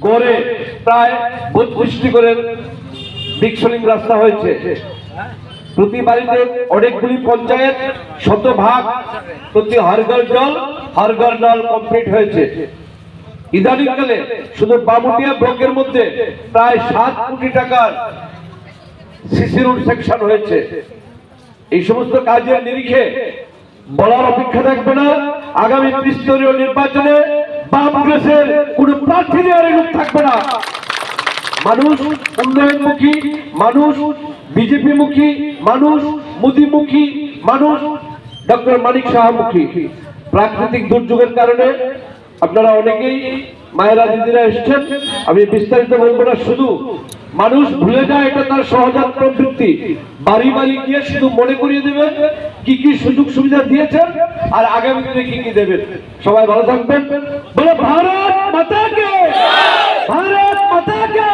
গড়ে প্রায় 32টি করে বৃক্ষলিং রাস্তা হয়েছে। প্রতি বাড়িতে অনেকগুলি পঞ্চায়েত, শতভাগ প্রতি হরঘর জল হরঘর নল কমপ্লিট হয়েছে। ইদানিংকালে শুধু বামুনিয়া ব্লকের মধ্যে প্রায় 7 কোটি টাকার সিসি রোড সেকশন হয়েছে। এই সমস্ত কাজের নিরিখে বলার অপেক্ষা থাকবে না, আগামী ত্রিস্তরীয় নির্বাচনে বাম কংগ্রেসের কোন প্রার্থী দেওয়ার লোক থাকবে না। মানুষ উন্নয়নমুখী, মানুষ বিজেপি মুখী, মানুষ মোদীমুখী, মানুষ ডক্টর মানিক সাহামুখী। প্রাকৃতিক দুর্যোগের কারণে আপনারা অনেকেই মায়েরা দিদিরা এসছেন, আমি বিস্তারিত বলবো না। শুধু মানুষ ভুলে যায় এটা তার সহজাত প্রবৃত্তি। বাড়ি বাড়ি গিয়ে শুধু মনে করিয়ে দেবেন কি কি সুযোগ সুবিধা দিয়েছেন আর আগামী দিনে কি কি দেবেন। সবাই ভালো থাকবেন। বলে ভারত মাতা কে, ভারত মাতা কে।